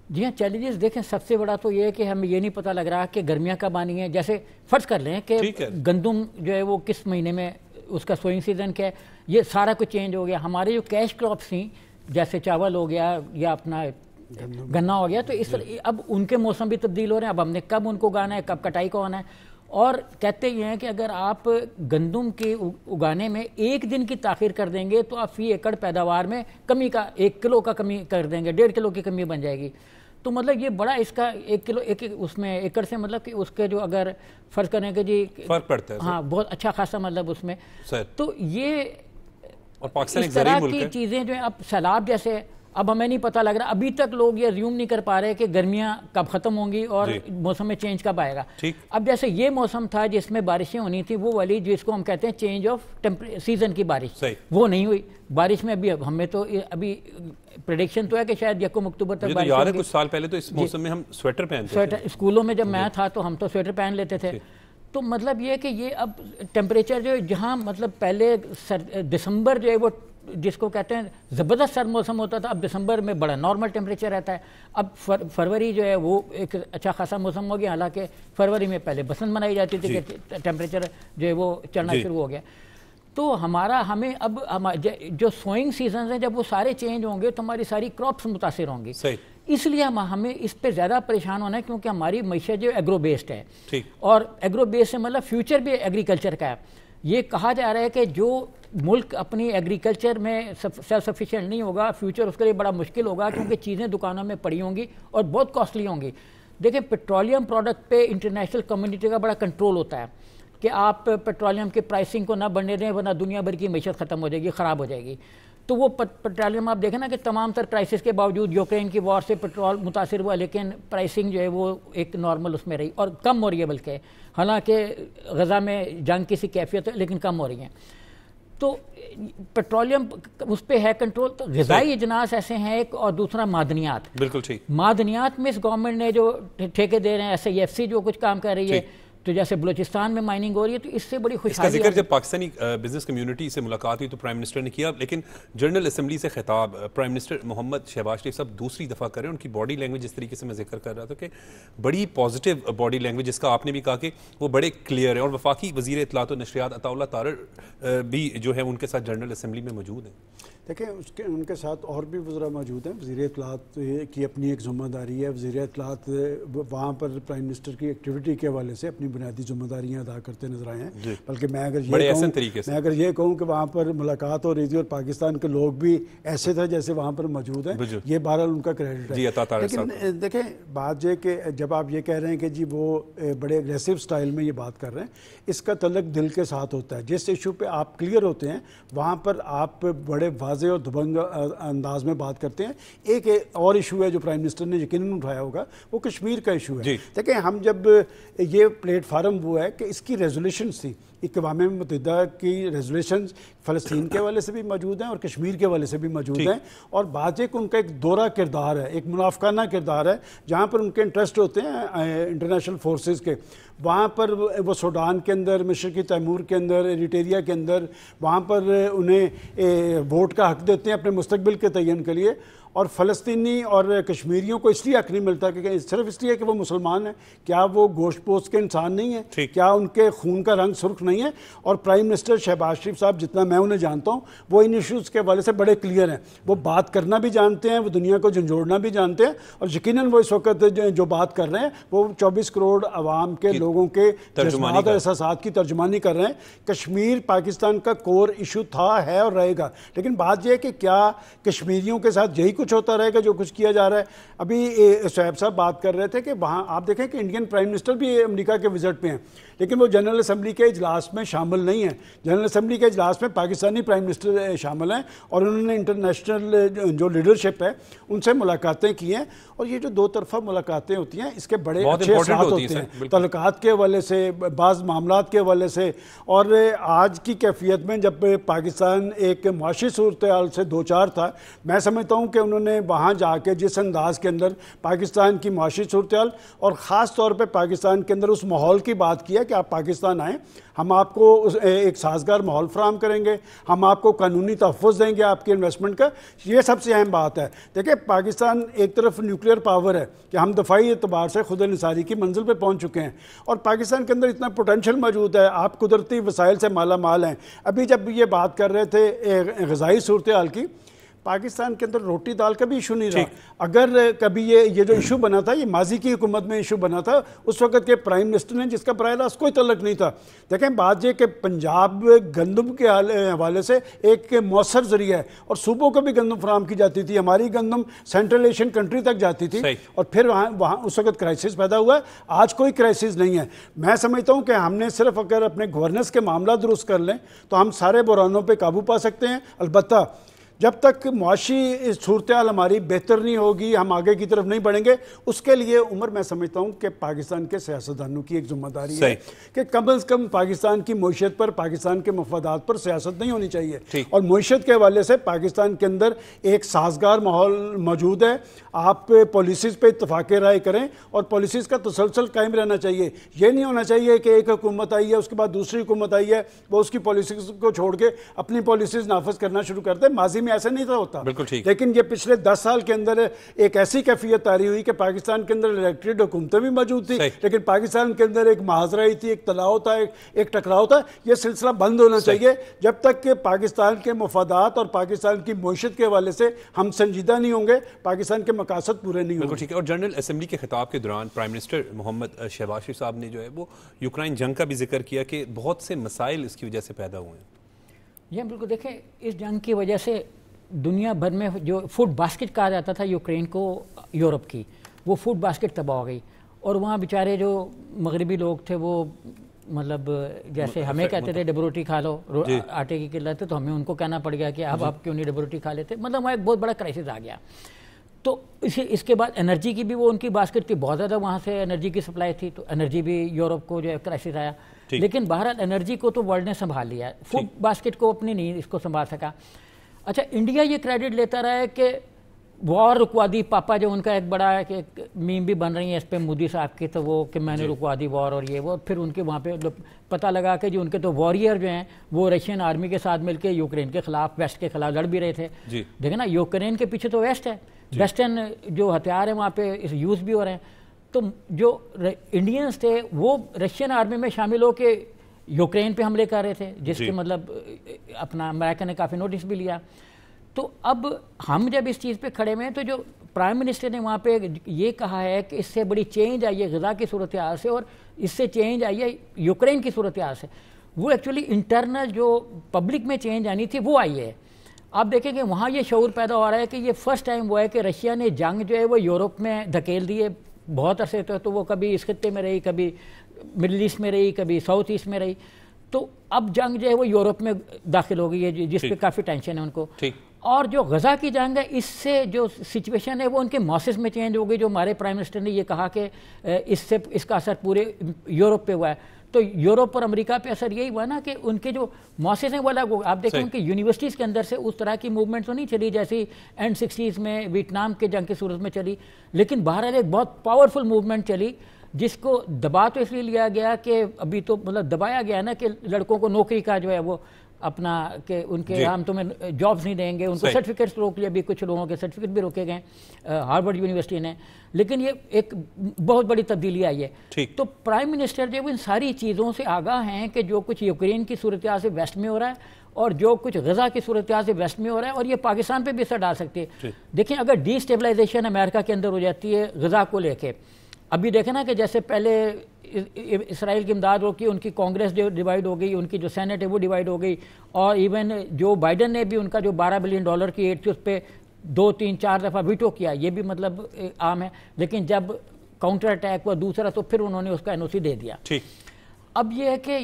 Speaker 2: جی ہاں، چیلنجز دیکھیں سب سے بڑا تو یہ ہے کہ ہمیں یہ نہیں پتہ لگ رہا کہ گرمیاں کب آنی ہیں۔ جیسے فرض کر لیں کہ گندم جو ہے وہ کس مہینے میں اس کا سوئنگ سیزن کیا ہے، یہ سارا کچھ چینج ہو گیا۔ ہمارے جو کیش کراپس تھیں جیسے چاول ہو گیا یا اپنا گنا ہو گیا، تو اس اب ان کے موسم بھی تبدیل ہو رہے ہیں، اب ہم نے کب ان کو اگانا ہے، کب کٹائی کو آنا ہے۔ اور کہتے یہ ہیں کہ اگر آپ گندم کے اگانے میں ایک دن کی تاخیر کر دیں گے تو آپ فی ایکڑ پیداوار میں کمی کا 1 کلو کا کمی کر دیں گے، 1.5 کلو کی کمی بن جائے گی۔ تو مطلب یہ بڑا اس کا 1 کلو اس میں ایکڑ سے مطلب کہ اس کے جو اگر فرض کریں کہ جی
Speaker 3: فرق پڑتا ہے،
Speaker 2: ہاں بہت اچھا خاصا مطلب اس میں، تو یہ
Speaker 3: اور پاکستان
Speaker 2: اس طرح کی چیزیں جو ہیں، اب سیلاب جیسے اب ہمیں نہیں پتہ لگ رہا، ابھی تک لوگ یہ ریوم نہیں کر پا رہے کہ گرمیاں کب ختم ہوں گی اور موسم میں چینج کب آئے گا۔ اب جیسے یہ موسم تھا جس میں بارشیں ہونی تھی، وہ والی جس کو ہم کہتے ہیں چینج آف سیزن کی بارش، وہ نہیں ہوئی بارش میں۔ ابھی ہمیں تو ابھی پریڈکشن تو ہے کہ شاید 1 اکتوبر تک بارش
Speaker 3: ہوگی۔ کچھ سال پہلے تو اس موسم میں ہم سویٹر پہنتے تھے،
Speaker 2: اسکولوں میں جب میں تھا تو ہم تو سویٹر پہن لیتے تھے۔ تو مطلب یہ کہ یہ اب ٹیمپریچر جو جہاں مطلب پہلے دسمبر جو ہے وہ جس کو کہتے ہیں زبردست سرد موسم ہوتا تھا، اب دسمبر میں بڑا نارمل ٹیمپریچر رہتا ہے۔ اب فروری جو ہے وہ ایک اچھا خاصا موسم ہو گیا، حالانکہ فروری میں پہلے بسنت منائی جاتی تھی کہ ٹیمپریچر جو ہے وہ چڑھنا شروع ہو گیا۔ تو ہمیں اب جو سوئنگ سیزنز ہیں جب وہ سارے چینج ہوں گے تو ہماری ساری کراپس متاثر ہوں گی۔ اس لیے ہمیں اس پہ زیادہ پریشان ہونا ہے کیونکہ ہماری معیشت جو ایگرو بیسڈ ہے، اور ایگرو بیس سے مطلب فیوچر بھی ایگریکلچر کا ہے۔ یہ کہا جا رہا ہے کہ جو ملک اپنی ایگریکلچر میں سیلف سفیشینٹ نہیں ہوگا، فیوچر اس کے لیے بڑا مشکل ہوگا کیونکہ چیزیں دکانوں میں پڑی ہوں گی اور بہت کاسٹلی ہوں گی۔ دیکھیں پیٹرولیم پروڈکٹ پہ انٹرنیشنل کمیونٹی کا بڑا کنٹرول ہوتا ہے کہ آپ پیٹرولیم کی پرائسنگ کو نہ بڑھنے دیں ورنہ دنیا بھر کی معیشت ختم ہو جائے گی، خراب ہو جائے گی۔ تو وہ پیٹرولیم آپ دیکھیں نا کہ تمام تر کرائسس کے باوجود یوکرین کی وار سے پیٹرول متاثر ہوا، لیکن پرائسنگ جو ہے وہ ایک نارمل اس میں رہی اور کم ہو رہی ہے، بلکہ حالانکہ غزہ میں جنگ کی سی کیفیت ہے لیکن کم ہو رہی ہیں۔ تو پیٹرولیم اس پہ ہے کنٹرول۔ تو غذائی اجناس ایسے ہیں ایک، اور دوسرا معدنیات۔ بالکل ٹھیک، معدنیات میں اس گورنمنٹ نے جو ٹھیکے دے رہے ہیں، SIFC جو کچھ کام کر رہی ہے، تو جیسے بلوچستان میں مائننگ ہو رہی ہے، تو اس سے بڑی خوشحالی۔
Speaker 3: اس کا ذکر جب پاکستانی بزنس کمیونٹی سے ملاقات ہوئی تو پرائم منسٹر نے کیا، لیکن جنرل اسمبلی سے خطاب پرائم منسٹر محمد شہباز شریف صاحب دوسری دفعہ کر رہے ہیں۔ ان کی باڈی لینگویج جس طریقے سے میں ذکر کر رہا تھا کہ بڑی پازیٹیو باڈی لینگویج، جس کا آپ نے بھی کہا کہ وہ بڑے کلیئر ہیں، اور وفاقی وزیر اطلاعات و نشریات عطا اللہ طاہر بھی جو ہے ان کے ساتھ جنرل اسمبلی میں موجود ہیں۔
Speaker 1: دیکھیں ان کے ساتھ اور بھی وزراء موجود ہیں۔ وزیر اطلاعات کی اپنی ایک ذمہ داری ہے، وزیر اطلاعات وہاں پر پرائم منسٹر کی ایکٹیویٹی کے حوالے سے اپنی بنیادی ذمہ داریاں ادا کرتے نظر آئے ہیں۔ بلکہ میں اگر یہ کہوں کہ وہاں پر ملاقات ہو رہی تھی اور پاکستان کے لوگ بھی ایسے تھے جیسے وہاں پر موجود ہیں، یہ بہرحال ان کا کریڈٹ ہے۔ لیکن دیکھیں بات یہ کہ جب آپ یہ کہہ رہے ہیں کہ جی وہ بڑے اگریسو سٹائل میں یہ بات کر رہے ہیں، اس کا تعلق دل کے ساتھ ہوتا ہے۔ جس ایشو پہ آپ کلیئر ہوتے ہیں وہاں پر آپ بڑے واضح اور دبنگ انداز میں بات کرتے ہیں. ایک اور ایشو ہے جو پرائم منسٹر نے یقیناً اٹھایا ہوگا, وہ کشمیر کا ایشو ہے. دیکھیں ہم جب یہ پلیٹ فارم ہوا ہے کہ اس کی ریزولیشنز تھی, اقوام متحدہ کی ریزولیشنز فلسطین کے حوالے سے بھی موجود ہیں اور کشمیر کے حوالے سے بھی موجود ہیں, اور بعض ایک ان کا ایک دورہ کردار ہے, ایک منافقانہ کردار ہے, جہاں پر ان کے انٹرسٹ ہوتے ہیں انٹرنیشنل فورسز کے. وہاں پر وہ سوڈان کے اندر, مشرقی تیمور کے اندر, ایریٹریا کے اندر, وہاں پر انہیں ووٹ کا حق دیتے ہیں اپنے مستقبل کے تعین کے لیے. اور فلسطینی اور کشمیریوں کو اس لیے حق نہیں ملتا کہ صرف اس لیے کہ وہ مسلمان ہیں. کیا وہ گوشت پوست کے انسان نہیں ہیں؟ کیا ان کے خون کا رنگ سرخ نہیں ہے؟ اور پرائم منسٹر شہباز شریف صاحب, جتنا میں انہیں جانتا ہوں, وہ ان ایشوز کے حوالے سے بڑے کلیئر ہیں. وہ بات کرنا بھی جانتے ہیں, وہ دنیا کو جھنجھوڑنا بھی جانتے ہیں, اور یقیناً وہ اس وقت جو بات کر رہے ہیں وہ 24 کروڑ عوام کے لوگوں کے جذبات اور احساسات کی ترجمانی کر رہے ہیں. کشمیر پاکستان کا کور ایشو تھا, ہے اور رہے گا, لیکن بات یہ ہے کہ کیا کشمیریوں کے ساتھ یہی کچھ ہوتا رہے گا جو کچھ کیا جا رہا ہے؟ ابھی صہیب صاحب بات کر رہے تھے کہ وہاں آپ دیکھیں کہ انڈین پرائم منسٹر بھی امریکہ کے وزٹ پہ ہیں, لیکن وہ جنرل اسمبلی کے اجلاس میں شامل نہیں ہیں. جنرل اسمبلی کے اجلاس میں پاکستانی پرائم منسٹر شامل ہیں, اور انہوں نے انٹرنیشنل جو لیڈرشپ ہے ان سے ملاقاتیں کی ہیں. اور یہ جو دو طرفہ ملاقاتیں ہوتی ہیں اس کے بڑے اچھے اثرات ہوتے ہیں, تعلقات کے حوالے سے, بعض معاملات کے حوالے سے. اور آج کی کیفیت میں جب پاکستان ایک معاشی صورتحال سے دو چار تھا, میں سمجھتا ہوں کہ انہوں نے وہاں جا کے جس انداز کے اندر پاکستان کی معاشی صورتحال اور خاص طور پہ پاکستان کے اندر اس ماحول کی بات کی ہے کہ آپ پاکستان آئیں, ہم آپ کو ایک سازگار ماحول فراہم کریں گے, ہم آپ کو قانونی تحفظ دیں گے آپ کی انویسٹمنٹ کا. یہ سب سے اہم بات ہے. دیکھیں پاکستان ایک طرف نیوکلیئر پاور ہے کہ ہم دفاعی اعتبار سے خود انحصاری کی منزل پہ پہنچ چکے ہیں, اور پاکستان کے اندر اتنا پوٹینشیل موجود ہے, آپ قدرتی وسائل سے مالا مال ہیں. ابھی جب یہ بات کر رہے تھے غذائی صورتحال کی, پاکستان کے اندر روٹی دال کا بھی ایشو نہیں رہا. اگر کبھی یہ جو ایشو بنا تھا, یہ ماضی کی حکومت میں ایشو بنا تھا, اس وقت کے پرائم منسٹر نے, جس کا براہ راست کوئی تعلق نہیں تھا. دیکھیں بات یہ کہ پنجاب گندم کے حوالے سے ایک مؤثر ذریعہ ہے, اور صوبوں کو بھی گندم فراہم کی جاتی تھی. ہماری گندم سینٹرل ایشین کنٹری تک جاتی تھی, اور پھر وہاں اس وقت کرائسس پیدا ہوا ہے. آج کوئی کرائسس نہیں ہے. میں سمجھتا ہوں کہ ہم نے صرف اگر اپنے گورننس کے معاملات درست کر لیں تو ہم سارے بحرانوں پہ قابو پا سکتے ہیں. البتہ جب تک معاشی صورتحال ہماری بہتر نہیں ہوگی, ہم آگے کی طرف نہیں بڑھیں گے. اس کے لیے عمر میں سمجھتا ہوں کہ پاکستان کے سیاستدانوں کی ایک ذمہ داری ہے کہ کم از کم پاکستان کی معیشت پر, پاکستان کے مفادات پر سیاست نہیں ہونی چاہیے. اور معیشت کے حوالے سے پاکستان کے اندر ایک سازگار ماحول موجود ہے. آپ پالیسیز پہ اتفاق رائے کریں, اور پالیسیز کا تسلسل قائم رہنا چاہیے. یہ نہیں ہونا چاہیے کہ ایک حکومت آئی ہے, اس کے بعد دوسری حکومت آئی ہے, وہ اس کی پالیسیز کو چھوڑ کے اپنی پالیسیز نافذ کرنا شروع کر دے. ماضی میں ایسا نہیں تھا ہوتا, لیکن یہ پچھلے 10 سال کے اندر ایک ایسی کیفیت طاری ہوئی کہ پاکستان کے اندر الیکٹڈ حکومتیں بھی موجود تھی, لیکن پاکستان کے اندر ایک محاذرائی تھی, ایک تناؤ تھا, ایک ٹکراؤ تھا. یہ سلسلہ بند ہونا چاہیے جب تک کہ پاکستان کے مفادات اور پاکستان کی معیشت کے حوالے سے ہم سنجیدہ نہیں ہوں گے, پاکستان کے مقاصد پورے نہیں ہوں گے.
Speaker 3: اور جنرل اسمبلی کے خطاب کے دوران پرائم منسٹر محمد شہباز شریف صاحب نے جو ہے وہ یوکرائن جنگ کا بھی ذکر کیا کہ بہت سے مسائل اس کی وجہ سے پیدا ہوئے ہیں.
Speaker 2: یہ بالکل دیکھیں, اس جنگ کی وجہ سے دنیا بھر میں جو فوڈ باسکٹ کہا جاتا تھا یوکرین کو, یورپ کی, وہ فوڈ باسکٹ تباہ ہو گئی. اور وہاں بیچارے جو مغربی لوگ تھے وہ مطلب جیسے ہمیں کہتے تھے ڈبل روٹی کھا لو, آٹے کی قلت ہے, تو ہمیں ان کو کہنا پڑ گیا کہ اب آپ کیوں نہیں ڈبل روٹی کھا لیتے. مطلب وہاں ایک بہت بڑا کرائسس آ گیا. تو اس کے بعد انرجی کی بھی وہ ان کی باسکٹ تھی, بہت زیادہ وہاں سے انرجی کی سپلائی تھی, تو انرجی بھی یورپ کو جو ہے کرائسس آیا. لیکن بہرحال انرجی کو تو ورلڈ نے سنبھال لیا ہے, فوڈ باسکٹ کو اپنی نہیں اس کو سنبھال سکا. اچھا, انڈیا یہ کریڈٹ لیتا رہا ہے کہ وار رکوا دی پاپا, جو ان کا ایک بڑا ایک میم بھی بن رہی ہے اس پہ مودی صاحب کی, تو وہ کہ میں نے رکوا دی وار اور یہ وہ. پھر ان کے وہاں پہ پتہ لگا کہ جو ان کے تو وارئر جو ہیں وہ رشین آرمی کے ساتھ مل کے یوکرین کے خلاف, ویسٹ کے خلاف لڑ بھی رہے تھے. دیکھیں نا, یوکرین کے پیچھے تو ویسٹ ہے, ویسٹرن جو ہتھیار ہیں وہاں پہ یوز بھی ہو رہے ہیں. تو جو انڈینس تھے وہ رشین آرمی میں شامل ہو کے یوکرین پہ حملے کر رہے تھے, جس کے مطلب اپنا امریکہ نے کافی نوٹس بھی لیا. تو اب ہم جب اس چیز پہ کھڑے ہوئے ہیں, تو جو پرائم منسٹر نے وہاں پہ یہ کہا ہے کہ اس سے بڑی چینج آئی ہے غذا کی صورتحال سے, اور اس سے چینج آئی ہے یوکرین کی صورتحال سے, وہ ایکچولی انٹرنل جو پبلک میں چینج آنی تھی وہ آئی ہے. آپ دیکھیں کہ وہاں یہ شعور پیدا ہو رہا ہے کہ یہ فرسٹ ٹائم ہوا ہے کہ رشیا نے جنگ جو ہے وہ یورپ میں دھکیل دی ہے. بہت عرصے تو وہ کبھی اس خطے میں رہی, کبھی مڈل ایسٹ میں رہی, کبھی ساؤتھ ایسٹ میں رہی. تو اب جنگ جو ہے وہ یورپ میں داخل ہو گئی ہے, جس پہ کافی ٹینشن ہے ان کو. اور جو غزہ کی جنگ ہے اس سے جو سچویشن ہے وہ ان کے موسس میں چینج ہو گئی. جو ہمارے پرائم منسٹر نے یہ کہا کہ اس کا اثر پورے یورپ پہ ہوا ہے, تو یورپ اور امریکہ پہ اثر یہی ہوا نا کہ ان کے جو موسس ہیں وہ الگ ہو. آپ دیکھیں ان کی یونیورسٹیز کے اندر سے اس طرح کی موومنٹ تو نہیں چلی جیسی اینڈ 60s میں ویتنام کے جنگ کی صورت میں چلی, لیکن بہرحال ایک بہت پاورفل موومنٹ چلی جس کو دبا تو اس لیے لیا گیا کہ ابھی تو مطلب دبایا گیا نا کہ لڑکوں کو نوکری کا جو ہے وہ اپنا کہ ان کے ہم تمہیں جابس نہیں دیں گے, ان کو سرٹیفکیٹس روک لیا, ابھی کچھ لوگوں کے سرٹیفکیٹ بھی روکے گئے ہارورڈ یونیورسٹی نے, لیکن یہ ایک بہت بڑی تبدیلی آئی ہے. تو پرائم منسٹر جو ان ساری چیزوں سے آگاہ ہیں کہ جو کچھ یوکرین کی صورتحال سے ویسٹ میں ہو رہا ہے اور جو کچھ غزہ کی صورتحال سے ویسٹ میں ہو رہا ہے, اور یہ پاکستان پہ بھی اثر ڈال سکتی ہے. دیکھیں اگر ڈی اسٹیبلائزیشن امریکہ کے اندر ہو جاتی ہے غزہ کو لے کے, ابھی دیکھیں نا کہ جیسے پہلے اسرائیل کی امداد روکی, ان کی کانگریس جو ڈیوائیڈ ہو گئی, ان کی جو سینٹ ہے وہ ڈیوائیڈ ہو گئی, اور ایون جو بائیڈن نے بھی ان کا جو $12 بلین کی ایڈ تھی اس پہ 2 3 4 دفعہ ویٹو کیا, یہ بھی مطلب عام ہے. لیکن جب کاؤنٹر اٹیک ہوا دوسرا تو پھر انہوں نے اس کا NOC دے دیا. اب یہ ہے کہ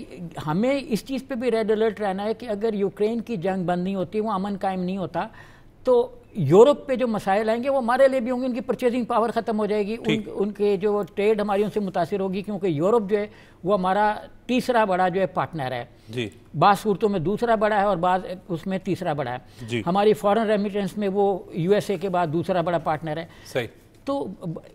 Speaker 2: ہمیں اس چیز پہ بھی ریڈ الرٹ رہنا ہے کہ اگر یوکرین کی جنگ بند نہیں ہوتی, وہ امن قائم نہیں ہوتا, تو یورپ پہ جو مسائل آئیں گے وہ ہمارے لیے بھی ہوں گے. ان کی پرچیزنگ پاور ختم ہو جائے گی, ان کے جو ٹریڈ ہماری ان سے متاثر ہوگی, کیونکہ یورپ جو ہے وہ ہمارا تیسرا بڑا جو ہے پارٹنر ہے. بعض صورتوں میں دوسرا بڑا ہے اور بعض اس میں تیسرا بڑا ہے. ہماری فارن ریمیٹنس میں وہ USA کے بعد دوسرا بڑا پارٹنر ہے. تو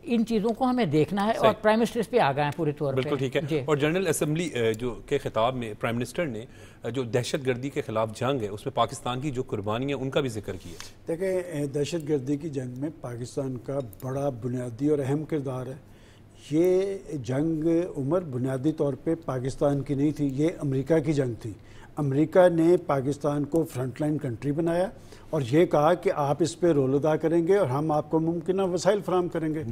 Speaker 2: ان چیزوں کو ہمیں دیکھنا ہے اور پرائم منسٹر اس پہ آگاہ ہیں پورے طور پہ.
Speaker 3: بالکل ٹھیک ہے. اور جنرل اسمبلی جو کے خطاب میں پرائم منسٹر نے جو دہشت گردی کے خلاف جنگ ہے اس میں پاکستان کی جو قربانیاں ان کا بھی ذکر کیا.
Speaker 1: دیکھیں دہشت گردی کی جنگ میں پاکستان کا بڑا بنیادی اور اہم کردار ہے. یہ جنگ عمر بنیادی طور پہ پاکستان کی نہیں تھی, یہ امریکہ کی جنگ تھی. امریکہ نے پاکستان کو فرنٹ لائن کنٹری بنایا اور یہ کہا کہ آپ اس پہ رول ادا کریں گے اور ہم آپ کو ممکنہ وسائل فراہم کریں گے.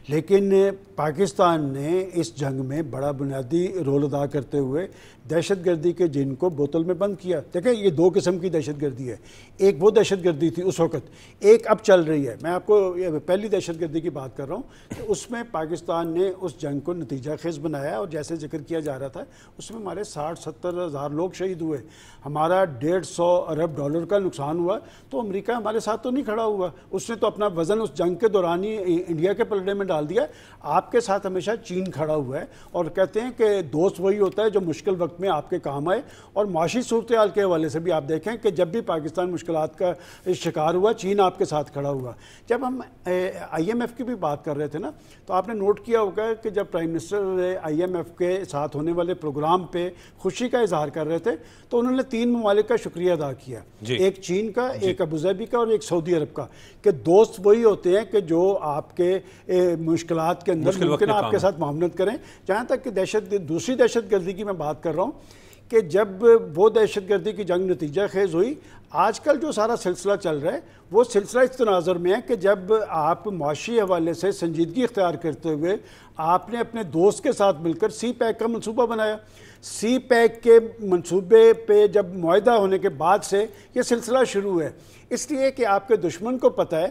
Speaker 1: لیکن پاکستان نے اس جنگ میں بڑا بنیادی رول ادا کرتے ہوئے دہشت گردی کے جن کو بوتل میں بند کیا. دیکھیں یہ 2 قسم کی دہشت گردی ہے, ایک وہ دہشت گردی تھی اس وقت, ایک اب چل رہی ہے. میں آپ کو پہلی دہشت گردی کی بات کر رہا ہوں کہ اس میں پاکستان نے اس جنگ کو نتیجہ خیز بنایا, اور جیسے ذکر کیا جا رہا تھا اس میں ہمارے 60-70 ہزار لوگ شہید ہوئے, ہمارا $150 ارب کا نقصان ہوا. تو امریکہ ہمارے ساتھ تو نہیں کھڑا ہوا, اس نے تو اپنا وزن اس جنگ کے دوران ہی انڈیا کے پلڑے میں ڈال دیا. آپ کے ساتھ ہمیشہ چین کھڑا ہوا ہے, اور کہتے ہیں کہ دوست وہی ہوتا ہے جو مشکل وقت میں آپ کے کام آئے. اور معاشی صورتحال کے حوالے سے بھی آپ دیکھیں کہ جب بھی پاکستان مشکلات کا شکار ہوا چین آپ کے ساتھ کھڑا ہوا. جب ہم IMF کی بھی بات کر رہے تھے نا, تو آپ نے نوٹ کیا ہوگا کہ جب پرائم منسٹر IMF کے ساتھ ہونے والے پروگرام پہ خوشی کا اظہار کر رہے تھے تو انہوں نے 3 ممالک کا شکریہ ادا کیا, ایک چین کا, ایک ابوظہبی کا اور ایک سعودی عرب کا, کہ دوست وہی ہوتے ہیں کہ جو آپ کے مشکلات کے اندر ممکن آپ کے ساتھ معاونت کریں. جہاں تک کہ دوسری دہشت گردی کی میں بات کر رہا ہوں کہ جب وہ دہشت گردی کی جنگ نتیجہ خیز ہوئی, آج کل جو سارا سلسلہ چل رہا ہے وہ سلسلہ اس تناظر میں ہے کہ جب آپ معاشی حوالے سے سنجیدگی اختیار کرتے ہوئے آپ نے اپنے دوست کے ساتھ مل کر CPEC کا منصوبہ بنایا. CPEC کے منصوبے پہ جب معاہدہ ہونے کے بعد سے یہ سلسلہ شروع ہے, اس لیے کہ آپ کے دشمن کو پتہ ہے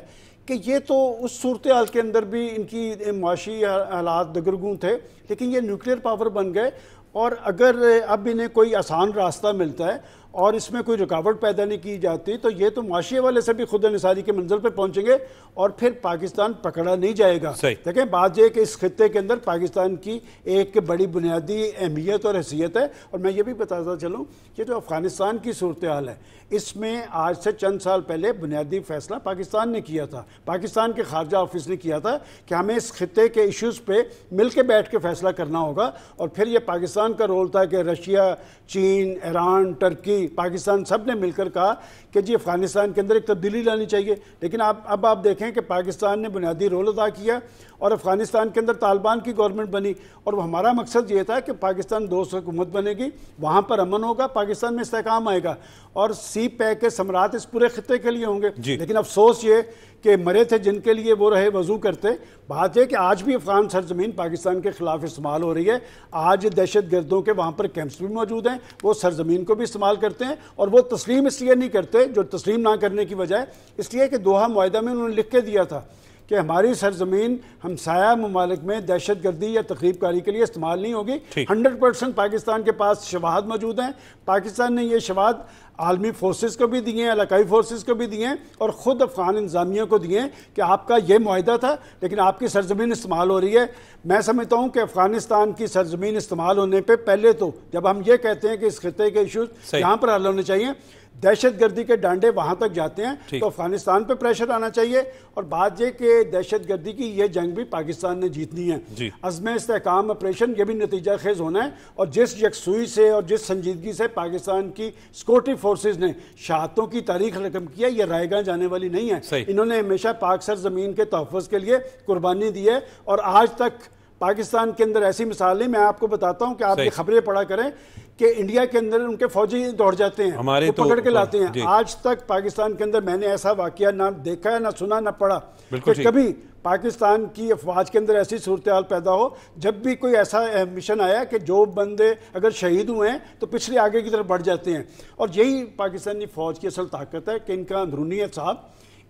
Speaker 1: کہ یہ تو اس صورتحال کے اندر بھی ان کی معاشی حالات دگرگوں تھے, لیکن یہ نیوکلیر پاور بن گئے, اور اگر اب انہیں کوئی آسان راستہ ملتا ہے اور اس میں کوئی رکاوٹ پیدا نہیں کی جاتی تو یہ تو معاشی حوالے سے بھی خود انحصاری کے منزل پہ پہنچیں گے اور پھر پاکستان پکڑا نہیں جائے گا. دیکھیں بات یہ کہ اس خطے کے اندر پاکستان کی ایک بڑی بنیادی اہمیت اور حیثیت ہے. اور میں یہ بھی بتاتا چلوں کہ جو افغانستان کی صورتحال ہے اس میں آج سے چند سال پہلے بنیادی فیصلہ پاکستان نے کیا تھا, پاکستان کے خارجہ آفس نے کیا تھا کہ ہمیں اس خطے کے ایشوز پہ مل کے بیٹھ کے فیصلہ کرنا ہوگا. اور پھر یہ پاکستان کا رول تھا کہ رشیا, چین, ایران, ٹرکی, پاکستان سب نے مل کر کہا کہ جی افغانستان کے اندر ایک تبدیلی لانی چاہیے. لیکن اب آپ دیکھیں کہ پاکستان نے بنیادی رول ادا کیا اور افغانستان کے اندر طالبان کی گورنمنٹ بنی, اور ہمارا مقصد یہ تھا کہ پاکستان دوست حکومت بنے گی, وہاں پر امن ہوگا, پاکستان میں استحکام آئے گا, اور CPEC کے ثمرات اس پورے خطے کے لیے ہوں گے. لیکن افسوس یہ کہ مرے تھے جن کے لیے وہ رہے وضو کرتے. بات ہے کہ آج بھی افغان سرزمین پاکستان کے خلاف استعمال ہو رہی ہے, آج دہشت گردوں کے وہاں پر کیمپس بھی موجود ہیں, وہ سرزمین کو بھی استعمال کرتے ہیں, اور وہ تسلیم اس لیے نہیں کرتے, جو تسلیم نہ کرنے کی وجہ ہے اس لیے کہ دوحہ معاہدہ میں انہوں نے لکھ کے دیا تھا کہ ہماری سرزمین ہمسایہ ممالک میں دہشت گردی یا تخریب کاری کے لیے استعمال نہیں ہوگی. 100% پاکستان کے پاس شواہد موجود ہیں. پاکستان نے یہ شواہد عالمی فورسز کو بھی دیے ہیں, علاقائی فورسز کو بھی دیے ہیں, اور خود افغان انتظامیہ کو دیے ہیں کہ آپ کا یہ معاہدہ تھا لیکن آپ کی سرزمین استعمال ہو رہی ہے. میں سمجھتا ہوں کہ افغانستان کی سرزمین استعمال ہونے پہ پہلے تو جب ہم یہ کہتے ہیں کہ اس خطے کے ایشوز یہاں پر حل ہونے چاہیے, دہشت گردی کے ڈانڈے وہاں تک جاتے ہیں تو افغانستان پہ پریشر آنا چاہیے. اور بات یہ کہ دہشت گردی کی یہ جنگ بھی پاکستان نے جیتنی ہے. عزم استحکام آپریشن یہ بھی نتیجہ خیز ہونا ہے, اور جس یکسوئی سے اور جس سنجیدگی سے پاکستان کی سیکورٹی فورسز نے شہادتوں کی تاریخ رقم کیا, یہ رائے گاہ جانے والی نہیں ہے. انہوں نے ہمیشہ پاک سرزمین کے تحفظ کے لیے قربانی دی ہے, اور آج تک پاکستان کے اندر ایسی مثالیں میں آپ کو بتاتا ہوں کہ آپ یہ خبریں پڑھا کریں کہ انڈیا کے اندر ان کے فوجی دوڑ جاتے ہیں, وہ پکڑ کے لاتے ہیں. آج تک پاکستان کے اندر میں نے ایسا واقعہ نہ دیکھا ہے, نہ سنا, نہ پڑھا کہ کبھی پاکستان کی افواج کے اندر ایسی صورتحال پیدا ہو جب بھی کوئی ایسا مشن آیا کہ جو بندے اگر شہید ہوئے ہیں تو پچھلے آگے کی طرف بڑھ جاتے ہیں. اور یہی پاکستانی فوج کی اصل طاقت ہے کہ ان کا اندرونی اعصاب,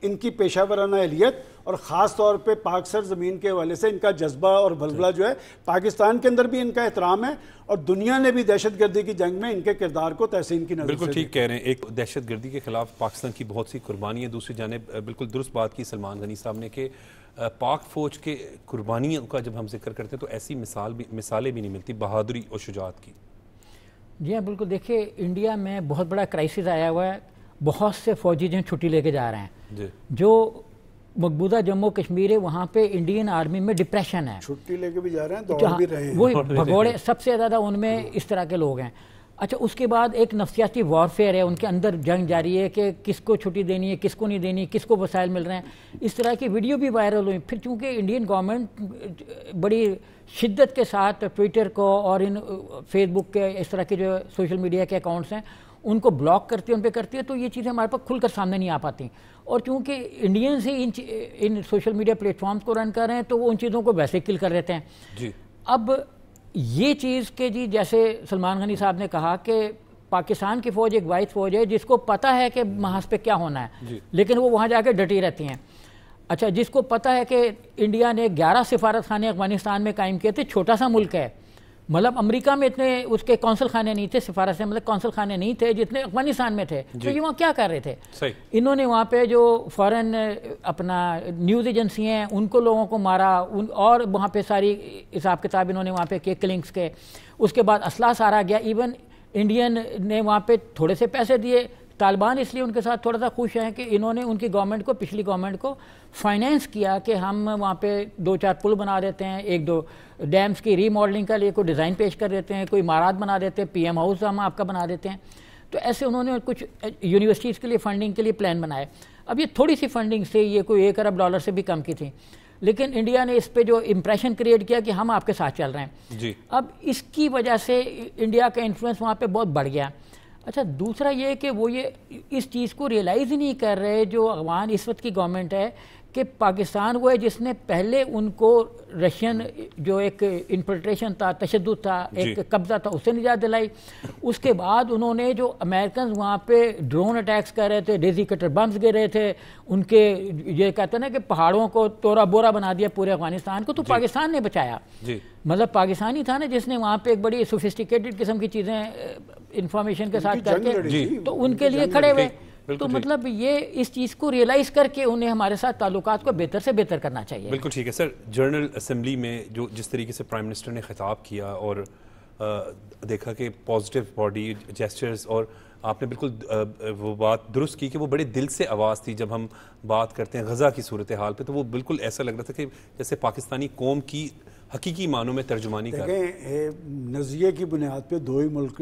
Speaker 1: ان کی پیشہ ورانہ اہلیت, اور خاص طور پہ پاک سر زمین کے حوالے سے ان کا جذبہ اور بلبلہ جو ہے. پاکستان کے اندر بھی ان کا احترام ہے, اور دنیا نے بھی دہشت گردی کی جنگ میں ان کے کردار کو تحسین کی نظر سے.
Speaker 3: بالکل ٹھیک کہہ رہے ہیں, ایک دہشت گردی کے خلاف پاکستان کی بہت سی قربانی ہے, دوسری جانب بالکل درست بات کی سلمان غنی صاحب نے کہ پاک فوج کے قربانیوں کا جب ہم ذکر کرتے ہیں تو ایسی مثالیں بھی نہیں ملتی بہادری اور شجاعت کی.
Speaker 2: جی ہاں بالکل. دیکھیے انڈیا میں بہت بڑا کرائسس آیا ہوا ہے, بہت سے فوجی جو چھٹی لے کے جا رہے ہیں. جو مقبوضہ جموں کشمیر ہے وہاں پہ انڈین آرمی میں ڈپریشن ہے,
Speaker 1: چھٹی لے کے بھی جا رہے ہیں, دوڑ بھی رہے ہیں,
Speaker 2: وہی بھگوڑے سب سے زیادہ ان میں اس طرح کے لوگ ہیں. اچھا اس کے بعد ایک نفسیاتی وارفیئر ہے, ان کے اندر جنگ جاری ہے کہ کس کو چھٹی دینی ہے, کس کو نہیں دینی, کس کو وسائل مل رہے ہیں. اس طرح کی ویڈیو بھی وائرل ہوئی. پھر چونکہ انڈین گورنمنٹ بڑی شدت کے ساتھ ٹویٹر کو اور ان فیس بک کے اس طرح کے جو سوشل میڈیا کے اکاؤنٹس ہیں ان کو بلاک کرتی ہے, ان پہ کرتی ہے, تو یہ چیزیں ہمارے پاس کھل کر سامنے نہیں آ پاتی. اور چونکہ انڈینز ہی ان سوشل میڈیا پلیٹ فارمز کو رن کر رہے ہیں تو وہ ان چیزوں کو ویسے کل کر دیتے ہیں. اب یہ چیز کہ جی جیسے سلمان غنی صاحب نے کہا کہ پاکستان کی فوج ایک واحد فوج ہے جس کو پتہ ہے کہ محاذ پہ کیا ہونا ہے, لیکن وہ وہاں جا کے ڈٹی رہتی ہیں. اچھا جس کو پتہ ہے کہ انڈیا نے 11 سفارت خانے افغانستان میں قائم کیے تھے, چھوٹا سا ملک ہے, مطلب امریکہ میں اتنے اس کے کونسل خانے نہیں تھے, سفارت سے مطلب کونسل خانے نہیں تھے جتنے افغانستان میں تھے. تو یہ وہاں کیا کر رہے تھے؟ انہوں نے وہاں پہ جو فارن اپنا نیوز ایجنسی ہیں ان کو لوگوں کو مارا, اور وہاں پہ ساری حساب کتاب انہوں نے وہاں پہ کیے کلنگس کے. اس کے بعد اسلحہ سارا گیا. ایون انڈین نے وہاں پہ تھوڑے سے پیسے دیے. طالبان اس لیے ان کے ساتھ تھوڑا سا خوش ہیں کہ انہوں نے ان کی گورنمنٹ کو, پچھلی گورنمنٹ کو فائنینس کیا کہ ہم وہاں پہ 2-4 پل بنا دیتے ہیں, 1-2 ڈیمز کی ری ماڈلنگ کا لیے کوئی ڈیزائن پیش کر دیتے ہیں, کوئی عمارات بنا دیتے ہیں, پی ایم ہاؤس ہم آپ کا بنا دیتے ہیں. تو ایسے انہوں نے کچھ یونیورسٹیز کے لیے فنڈنگ کے لیے پلان بنائے. اب یہ تھوڑی سی فنڈنگ سے, یہ کوئی $1 ارب سے بھی کم کی تھی, لیکن انڈیا نے اس پہ جو امپریشن کریٹ کیا کہ ہم آپ کے ساتھ چل رہے ہیں. اب اس کی وجہ سے انڈیا کا انفلوئنس وہاں پہ بہت بڑھ گیا. اچھا دوسرا یہ کہ وہ یہ اس چیز کو ریئلائز ہی نہیں کر رہے جو افغان اس وقت کی گورنمنٹ ہے کہ پاکستان وہ ہے جس نے پہلے ان کو رشین جو ایک انفلٹریشن تھا, تشدد تھا, ایک قبضہ تھا, اس سے نجات دلائی. اس کے بعد انہوں نے جو امریکنز وہاں پہ ڈرون اٹیکس کر رہے تھے, ڈیزی کٹر بمز گر رہے تھے, ان کے یہ کہتے ہیں نا کہ پہاڑوں کو تورا بورا بنا دیا پورے افغانستان کو, تو پاکستان نے بچایا. مطلب پاکستانی تھا نا جس نے وہاں پہ ایک بڑی سوفسٹیکیٹڈ قسم کی چیزیں انفارمیشن کے ساتھ کر کے تو ان کے لیے کھڑے ہوئے. تو مطلب یہ اس چیز کو ریئلائز کر کے انہیں ہمارے ساتھ تعلقات کو بہتر سے بہتر کرنا چاہیے.
Speaker 3: بالکل ٹھیک ہے سر. جنرل اسمبلی میں جو جس طریقے سے پرائم منسٹر نے خطاب کیا اور دیکھا کہ پازیٹیو باڈی جیسچرز, اور آپ نے بالکل وہ بات درست کی کہ وہ بڑے دل سے آواز تھی. جب ہم بات کرتے ہیں غزہ کی صورتحال پہ تو وہ بالکل ایسا لگ رہا تھا کہ جیسے پاکستانی قوم کی حقیقی معنوں میں ترجمانی کر رہے ہیں.
Speaker 1: نظریے کی بنیاد پہ 2 ہی ملک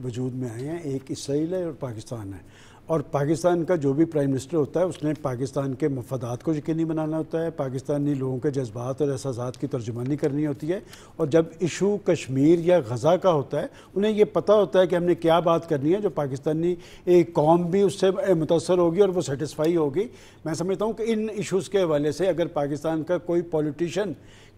Speaker 1: وجود میں آئے ہیں, ایک اسرائیل ہے اور پاکستان ہے. اور پاکستان کا جو بھی پرائم منسٹر ہوتا ہے اس نے پاکستان کے مفادات کو یقینی بنانا ہوتا ہے, پاکستانی لوگوں کے جذبات اور احساسات کی ترجمانی کرنی ہوتی ہے. اور جب ایشو کشمیر یا غزہ کا ہوتا ہے انہیں یہ پتہ ہوتا ہے کہ ہم نے کیا بات کرنی ہے جو پاکستانی ایک قوم بھی اس سے متاثر ہوگی اور وہ سیٹسفائی ہوگی. میں سمجھتا ہوں کہ ان ایشوز کے حوالے سے اگر پاکستان کا کوئی پولیٹیشین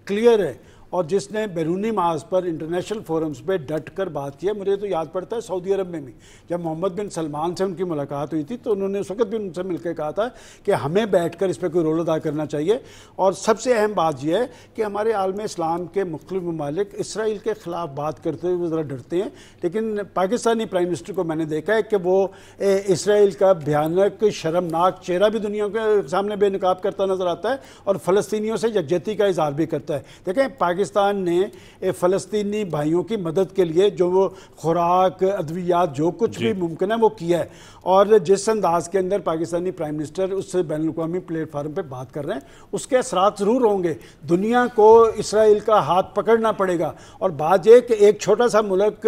Speaker 1: کلیئر ہے اور جس نے بیرونی محاذ پر انٹرنیشنل فورمز پہ ڈٹ کر بات کیا. مجھے تو یاد پڑتا ہے سعودی عرب میں بھی جب محمد بن سلمان سے ان کی ملاقات ہوئی تھی تو انہوں نے اس وقت بھی ان سے مل کے کہا تھا کہ ہمیں بیٹھ کر اس پہ کوئی رول ادا کرنا چاہیے. اور سب سے اہم بات یہ ہے کہ ہمارے عالم اسلام کے مختلف ممالک اسرائیل کے خلاف بات کرتے ہوئے ذرا ڈرتے ہیں, لیکن پاکستانی پرائم منسٹر کو میں نے دیکھا ہے کہ وہ اسرائیل کا بھیانک شرمناک چہرہ بھی دنیا کے سامنے بے نقاب کرتا نظر آتا ہے اور فلسطینیوں سے یکجہتی کا اظہار بھی کرتا ہے. دیکھیں پاکستان نے فلسطینی بھائیوں کی مدد کے لیے جو وہ خوراک, ادویات, جو کچھ بھی ممکن ہے وہ کیا ہے, اور جس انداز کے اندر پاکستانی پرائم منسٹر اس بین الاقوامی پلیٹ فارم پہ بات کر رہے ہیں اس کے اثرات ضرور ہوں گے. دنیا کو اسرائیل کا ہاتھ پکڑنا پڑے گا. اور بات یہ کہ ایک چھوٹا سا ملک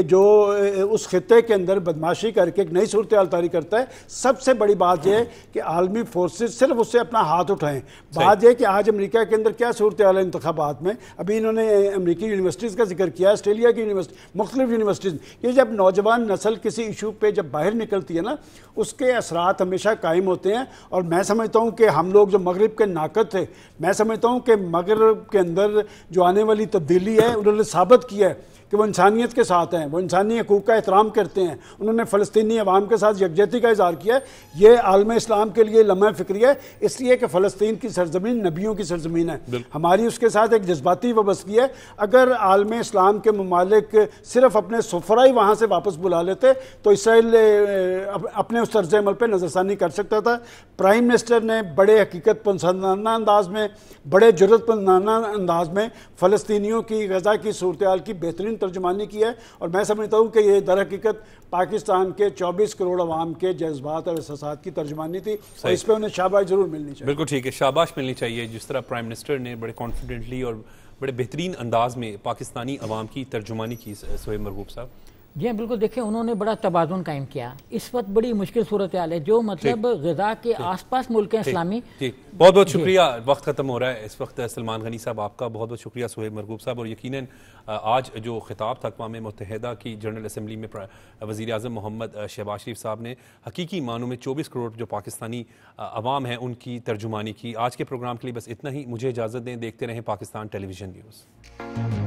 Speaker 1: جو اس خطے کے اندر بدماشی کر کے ایک نئی صورتحال طاری کرتا ہے, سب سے بڑی بات یہ ہے کہ عالمی فورسز صرف اس سے اپنا ہاتھ اٹھائیں. بات یہ کہ آج امریکہ کے اندر کیا صورتحال ہے انتخابات میں, ابھی انہوں نے امریکی یونیورسٹیز کا ذکر کیا, آسٹریلیا کی یونیورسٹی, مختلف یونیورسٹیز. یہ جب نوجوان نسل کسی ایشو پہ جب باہر نکلتی ہے نا, اس کے اثرات ہمیشہ قائم ہوتے ہیں. اور میں سمجھتا ہوں کہ ہم لوگ جو مغرب کے ناقد تھے, میں سمجھتا ہوں کہ مغرب کے اندر جو آنے والی تبدیلی ہے انہوں نے ثابت کیا ہے کہ وہ انسانیت کے ساتھ ہیں, وہ انسانی حقوق کا احترام کرتے ہیں. انہوں نے فلسطینی عوام کے ساتھ یکجہتی کا اظہار کیا ہے. یہ عالم اسلام کے لیے لمحہ فکری ہے, اس لیے کہ فلسطین کی سرزمین نبیوں کی سرزمین ہے. ہماری اس کے ساتھ ایک جذباتی وابستگی ہے. اگر عالم اسلام کے ممالک صرف اپنے سفرائی وہاں سے واپس بلا لیتے تو اسرائیل اپنے اس طرز عمل پہ نظر ثانی کر سکتا تھا. پرائم منسٹر نے بڑے حقیقت پسندانہ انداز میں, بڑے جرأت پسندانہ انداز میں فلسطینیوں کی غزہ کی صورتحال کی بہترین ترجمانی کی ہے. اور میں سمجھتا ہوں کہ یہ در حقیقت پاکستان کے 24 کروڑ عوام کے جذبات اور احساسات کی ترجمانی تھی, اور اس پہ انہیں شاباش ضرور ملنی چاہیے.
Speaker 3: بالکل ٹھیک ہے, شاباش ملنی چاہیے. جس طرح پرائم منسٹر نے بڑے کانفیڈنٹلی اور بڑے بہترین انداز میں پاکستانی عوام کی ترجمانی کی. سہیل مرغوب صاحب
Speaker 2: جی ہاں بالکل, دیکھیں انہوں نے بڑا توازن قائم کیا. اس وقت بڑی مشکل صورتحال ہے, جو مطلب غزہ کے آس پاس ملک ہیں اسلامی.
Speaker 3: بہت بہت شکریہ, وقت ختم ہو رہا ہے اس وقت. سلمان غنی صاحب آپ کا بہت بہت شکریہ, سہیل مرغوب صاحب. اور یقیناً آج جو خطاب تھا اقوام متحدہ کی جنرل اسمبلی میں وزیر اعظم محمد شہباز شریف صاحب نے حقیقی معنوں میں 24 کروڑ جو پاکستانی عوام ہیں ان کی ترجمانی کی. آج کے پروگرام کے لیے بس اتنا ہی. مجھے اجازت دیں, دیکھتے رہیں پاکستان ٹیلی ویژن نیوز.